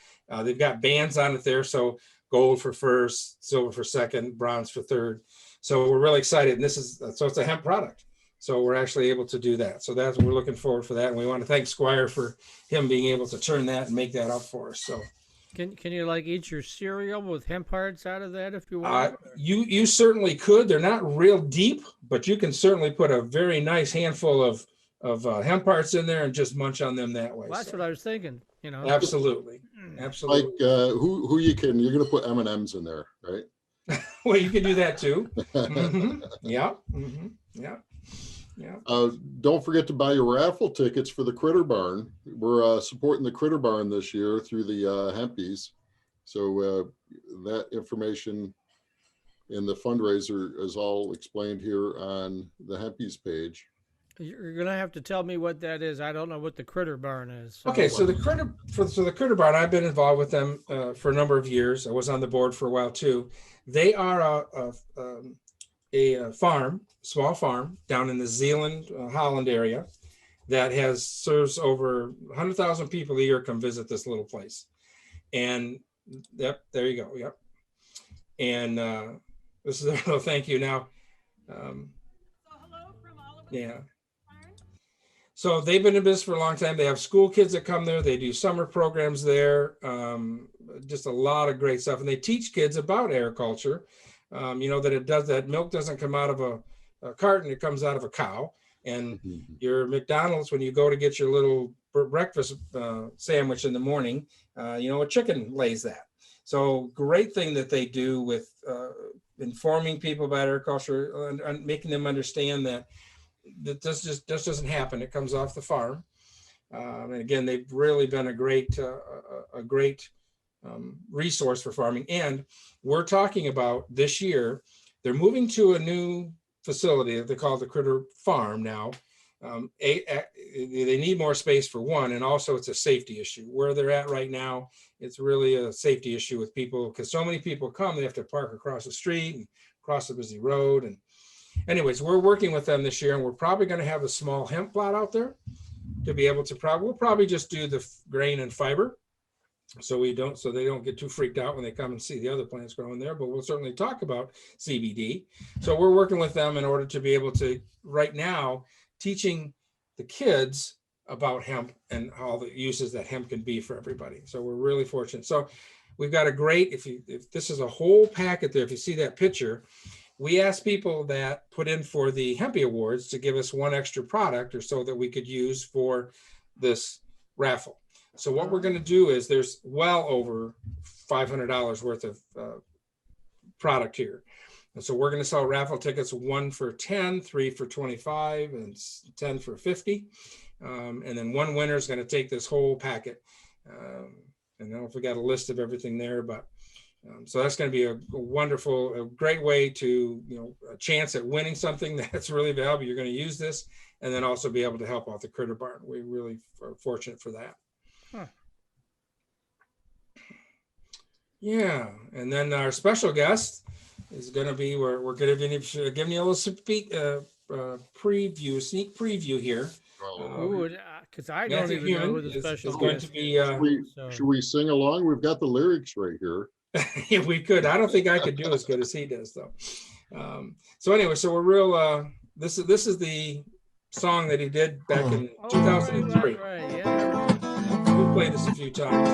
They've got bands on it there, so gold for first, silver for second, bronze for third. So we're really excited, and so it's a hemp product. So we're actually able to do that. So we're looking forward for that, and we want to thank Squire for him being able to turn that and make that up for us. So can you eat your cereal with hemp hearts out of that if you want? You certainly could. They're not real deep, but you can certainly put a very nice handful of hemp hearts in there and just munch on them that way. Well, that's what I was thinking. Absolutely. Like who you can? You're going to put M&Ms in there, right? Well, you can do that too. Mm-hmm. Yeah. Mm-hmm. Yeah. Yeah. Don't forget to buy your raffle tickets for the Critter Barn. We're supporting the Critter Barn this year through the Hempies. So that information in the fundraiser is all explained here on the Hempies page. You're gonna have to tell me what that is. I don't know what the Critter Barn is. So. Okay, so the Critter Barn, I've been involved with them for a number of years. I was on the board for a while too. They are a farm, small farm down in the Zeeland, Holland area. that serves over 100,000 people a year come visit this little place. And yep, there you go. Yep. And this is a little thank you now. Yeah. So they've been in business for a long time. They have school kids that come there. They do summer programs there. Just a lot of great stuff. And they teach kids about agriculture. That milk doesn't come out of a carton, it comes out of a cow. And your McDonald's, when you go to get your little breakfast sandwich in the morning, a chicken lays that. So great thing that they do with informing people about agriculture and making them understand that this doesn't happen. It comes off the farm. And again, they've really been a great resource for farming. And we're talking about this year, they're moving to a new facility that they call the Critter Farm now. They need more space for one, and also it's a safety issue. Where they're at right now, it's really a safety issue with people, because so many people come, they have to park across the street and cross a busy road. And anyways, we're working with them this year, and we're probably going to have a small hemp plot out there to be able to we'll probably just do the grain and fiber. So they don't get too freaked out when they come and see the other plants growing there, but we'll certainly talk about CBD. So we're working with them in order to be able to, right now, teaching the kids about hemp and all the uses that hemp can be for everybody. So we're really fortunate. So we've got a great, if this is a whole packet there, if you see that picture, we asked people that put in for the Hempy Awards to give us one extra product or so that we could use for this raffle. So what we're going to do is there's well over $500 worth of product here. And so we're going to sell raffle tickets, 1 for 10, 3 for 25, and 10 for 50. And then one winner is going to take this whole packet. And I don't know if we got a list of everything there, but so that's going to be a wonderful, a great way to, a chance at winning something that's really valuable. You're going to use this and then also be able to help out the Critter Barn. We really are fortunate for that. Huh. Yeah, and then our special guest is going to be, we're going to be giving you a little sneak preview here. Because I don't even know who the special guest is. Should we sing along? We've got the lyrics right here. Yeah, we could. I don't think I could do as good as he does, though. So anyway, so we're real. This is the song that he did back in 2003. Right, yeah. We played this a few times.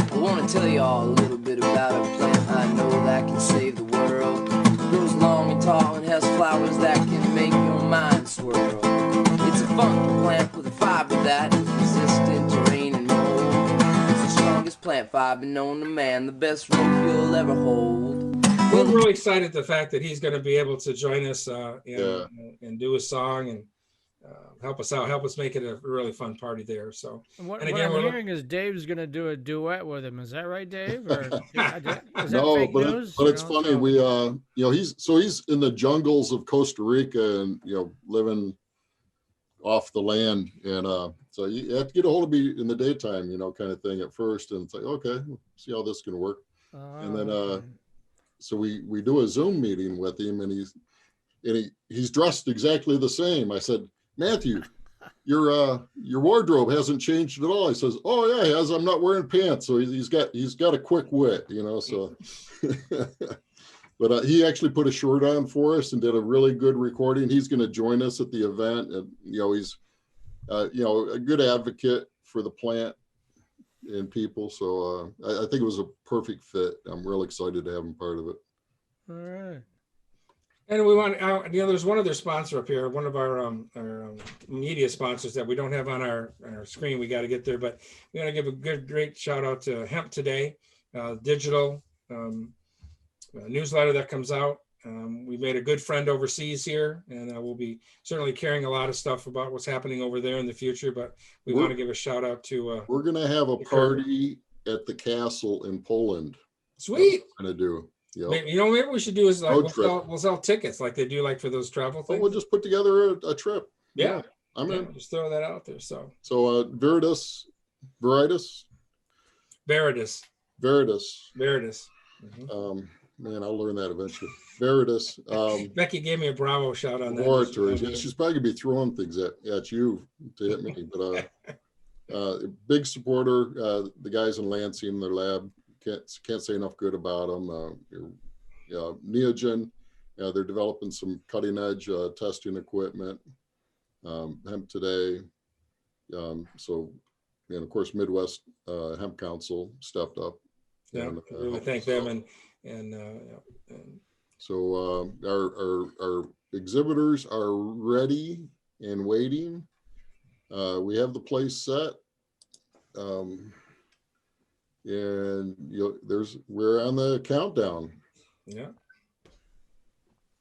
I want to tell you all a little bit about a plant I know that can save the world. It grows long and tall and has flowers that can make your mind swirl. It's a funky plant with a fiber that is resistant to rain and mold. It's the strongest plant fiber known to man, the best rope you'll ever hold. We're really excited the fact that he's going to be able to join us and do a song and help us out, help us make it a really fun party there. So, what I'm hearing is Dave's going to do a duet with him. Is that right, Dave? Or is that fake news? But it's funny. We, he's in the jungles of Costa Rica and, living off the land. And so you have to get a hold of me in the daytime, kind of thing at first. And it's like, okay, we'll see how this can work. And then, so we do a Zoom meeting with him, and he's dressed exactly the same. I said, Matthew, your wardrobe hasn't changed at all. He says, oh yeah, it has. I'm not wearing pants. So he's got a quick wit, so. But he actually put a shirt on for us and did a really good recording. He's going to join us at the event, and he's a good advocate for the plant and people. So I think it was a perfect fit. I'm real excited to have him part of it. All right. And we want, there's one other sponsor up here, one of our media sponsors that we don't have on our screen. We got to get there, but we want to give a great shout out to Hemp Today, digital newsletter that comes out. We made a good friend overseas here, and we'll be certainly carrying a lot of stuff about what's happening over there in the future, but we want to give a shout out to we're going to have a party at the castle in Poland. Sweet. We're going to do. Yep. Maybe we should do is like we'll sell tickets like they do like for those travel things. We'll just put together a trip. Yeah. I'm in. Just throw that out there. So Veritas. Mm-hmm. man, I'll learn that eventually. Veritas. Becky gave me a bravo shout on that. Laboratories. Yeah, she's probably gonna be throwing things at you to hit me, but big supporter. The guys in Lansing, their lab, can't say enough good about them. Neogen, they're developing some cutting edge testing equipment. Hemp Today. So, and of course, Midwest Hemp Council stepped up. Yeah, and, really thank them and so our exhibitors are ready and waiting. We have the place set. And we're on the countdown. yeah.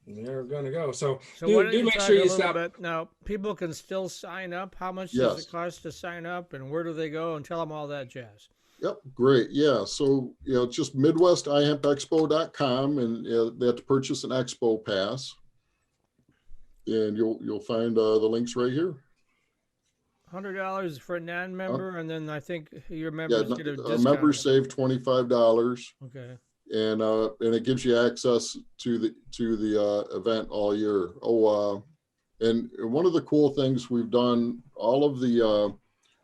They're gonna go. So why don't do you make talk sure a you little stop. bit now? People can still sign up. How much Yes. does it cost to sign up, and where do they go? And tell them all that jazz. Yep, great. Yeah, so just midwestihempexpo.com, and they have to purchase an expo pass, and you'll find the links right here. $100 for a non-member, and then I think your members get a discount. Members save $25. Okay. And it gives you access to the event all year. And one of the cool things we've done, all of the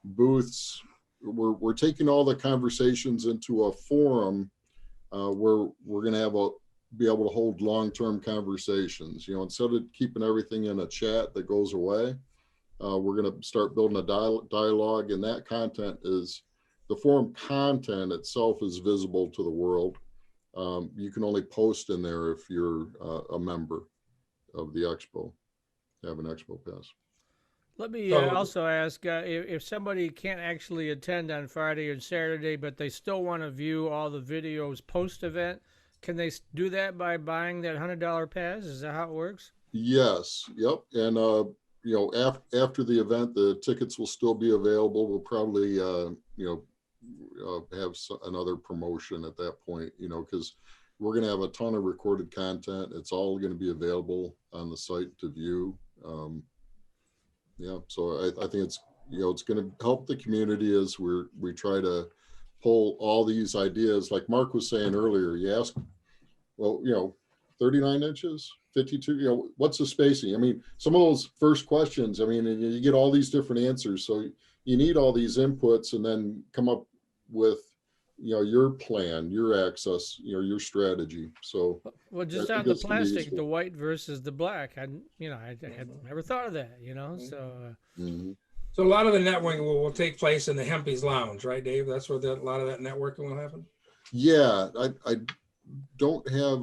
booths, we're taking all the conversations into a forum where we're going to be able to hold long-term conversations. Instead of keeping everything in a chat that goes away, we're going to start building a dialogue, and that content the forum content itself is visible to the world. You can only post in there if you're a member of the expo, have an expo pass. Let me also ask, if somebody can't actually attend on Friday and Saturday, but they still want to view all the videos post-event, can they do that by buying that $100 pass? Is that how it works? Yes. Yep. And, after the event, the tickets will still be available. We'll probably, have another promotion at that point, because we're going to have a ton of recorded content. It's all going to be available on the site to view. So I think it's going to help the community as we try to pull all these ideas. Like Mark was saying earlier, you ask, 39 inches, 52, what's the spacing? I mean, some of those first questions, you get all these different answers. So you need all these inputs and then come up with your plan, your access, your strategy. So just on the plastic, the white versus the black, I had never thought of that, so So a lot of the networking will take place in the Hempy's Lounge, right, Dave? That's where a lot of that networking will happen. Yeah, I don't have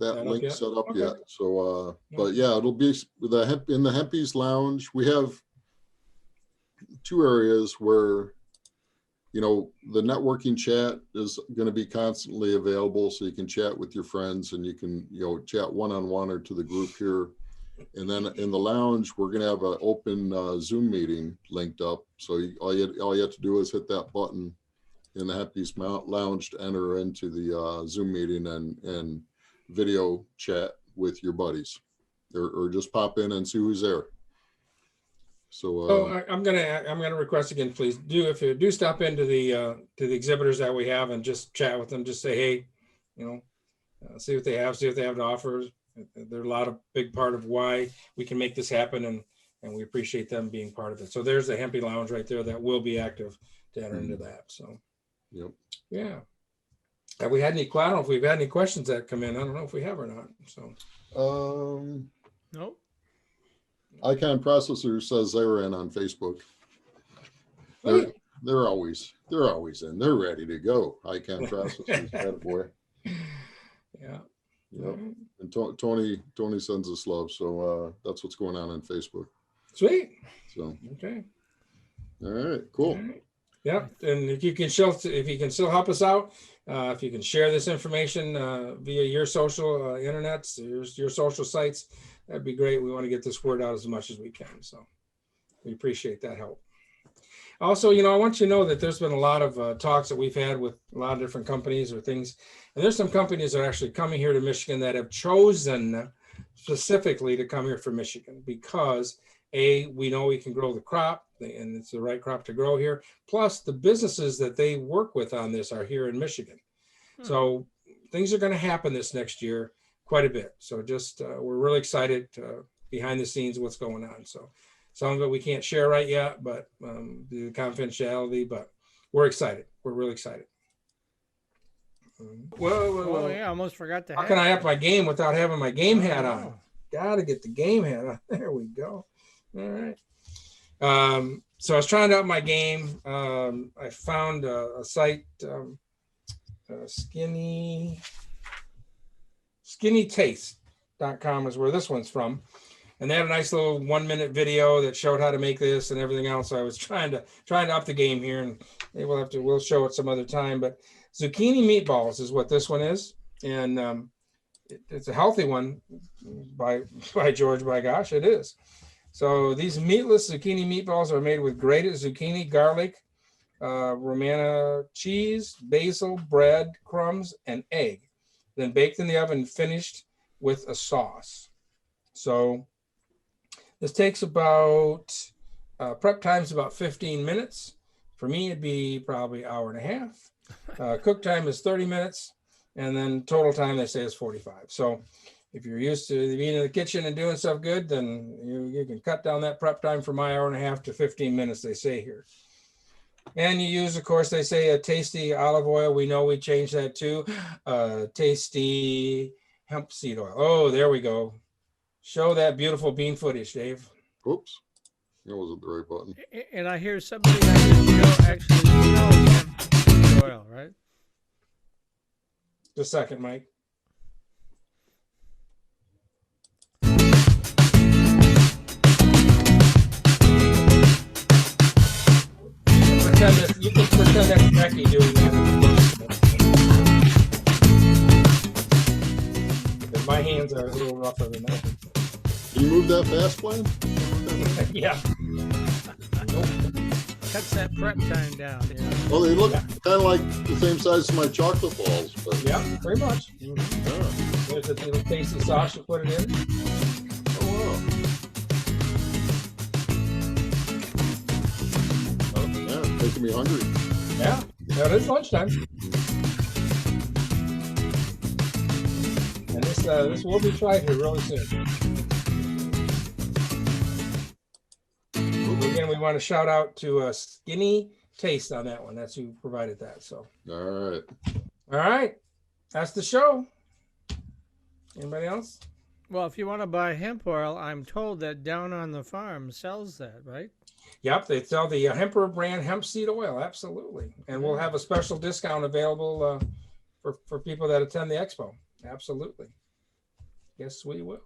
that link set up yet. So but yeah, it'll be in the Hempy's Lounge. We have two areas where the networking chat is going to be constantly available, so you can chat with your friends and you can, chat one-on-one or to the group here. And then in the lounge, we're going to have an open Zoom meeting linked up. So all you have to do is hit that button in the Hempy's Lounge to enter into the Zoom meeting and video chat with your buddies, or just pop in and see who's there. So I'm gonna request again, please if you do stop into the exhibitors that we have and just chat with them, just say, hey, see what they have to offer. They're a big part of why we can make this happen, and we appreciate them being part of it. So there's the Hempy Lounge right there that will be active to enter into that. So yeah. Have we had any? I don't know if we've had any questions that come in. I don't know if we have or not. So nope. Icon Processor says they're in on Facebook. They're always in. They're ready to go. Icon Processor, that boy. Yeah. Yep. And Tony sends us love. So that's what's going on Facebook. Sweet. So okay. All right. Cool. All right. Yeah. And if you can still help us out, if you can share this information via your social internets, your social sites, that'd be great. We want to get this word out as much as we can. So we appreciate that help. Also, I want you to know that there's been a lot of talks that we've had with a lot of different companies or things. And there's some companies that are actually coming here to Michigan that have chosen specifically to come here for Michigan because we know we can grow the crop and it's the right crop to grow here. Plus the businesses that they work with on this are here in Michigan. So things are going to happen this next year quite a bit. So just we're really excited behind the scenes what's going on. So some of it we can't share right yet, but due to confidentiality, but we're excited. We're really excited. Whoa. Oh, yeah, I almost forgot to How can I up my game without having my game hat on? Gotta get the game hat on. There we go. All right. So I was trying to up my game. I found a site, skinnytaste.com is where this one's from. And they had a nice little 1-minute video that showed how to make this and everything else. So I was trying to up the game here, and we'll show it some other time. But zucchini meatballs is what this one is, and it's a healthy one. By George, by gosh, it is. So these meatless zucchini meatballs are made with grated zucchini, garlic, Romana cheese, basil, bread, crumbs, and egg. Then baked in the oven, finished with a sauce. So this takes about, prep time's about 15 minutes. For me, it'd be probably an hour and a half. Cook time is 30 minutes. And then total time, they say, is 45. So if you're used to being in the kitchen and doing stuff good, then you can cut down that prep time from my hour and a half to 15 minutes, they say here. And you use, of course, they say a tasty olive oil. We know we changed that to tasty hemp seed oil. Oh, there we go. Show that beautiful bean footage, Dave. Oops, that wasn't the right button. And I hear somebody on your show actually hemp oil, right? Just a second, Mike. You can pretend that's Becky doing that. Because my hands are a little rougher than that. Can you move that fast, Blaine? Yeah. Cuts that prep time down. Yeah. Well, they look kind of like the same size as my chocolate balls. But Yeah, pretty much. yeah. There's a little tasty sauce you put it in. Oh, wow. Oh, yeah, it's making me hungry. Yeah, it is lunchtime. And this will be tried here really soon. Again, we want to shout out to Skinny Taste on that one. That's who provided that. So, All right, that's the show. Anybody else? Well, if you want to buy hemp oil, I'm told that Down on the Farm sells that, right? Yep, they sell the Hemper brand hemp seed oil. Absolutely, and we'll have a special discount available for people that attend the expo. Absolutely. Yes, we will.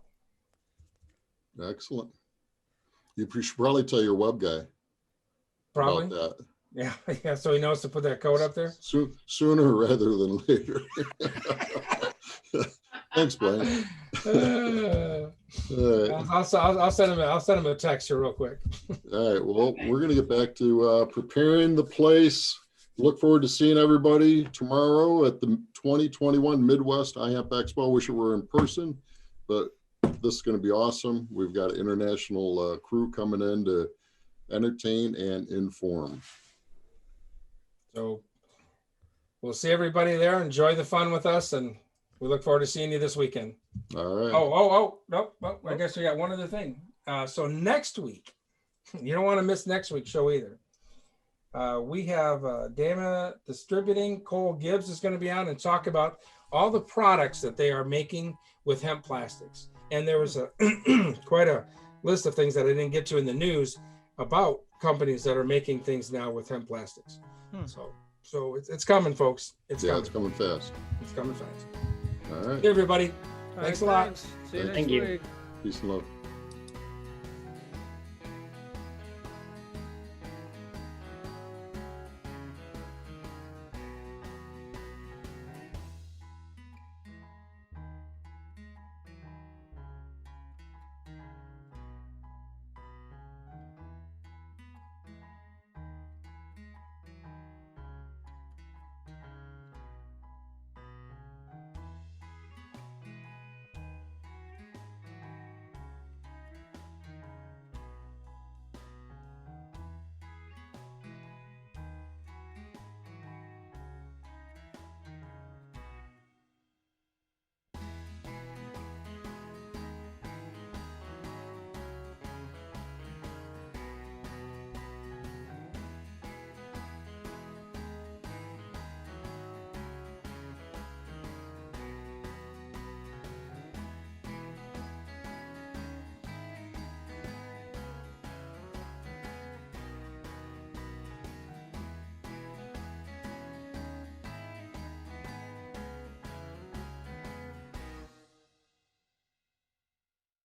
Excellent. You should probably tell your web guy Probably. about that. Yeah. So he knows to put that code up there. Sooner rather than later. Thanks, Blaine. All right. I'll send him a text here real quick. All right. Well, we're going to get back to preparing the place. Look forward to seeing everybody tomorrow at the 2021 Midwest iHemp Expo. Wish it were in person, but this is going to be awesome. We've got an international crew coming in to entertain and inform. So we'll see everybody there. Enjoy the fun with us, and we look forward to seeing you this weekend. All right. Nope. I guess we got one other thing. So next week, you don't want to miss next week's show either. We have Dana Distributing. Cole Gibbs is going to be on and talk about all the products that they are making with hemp plastics. And there was quite a list of things that I didn't get to in the news about companies that are making things now with hemp plastics. So it's coming, folks. It's coming fast. It's coming fast. All right. Hey, everybody. Thanks a lot. See you next Thank you. week. Peace and love.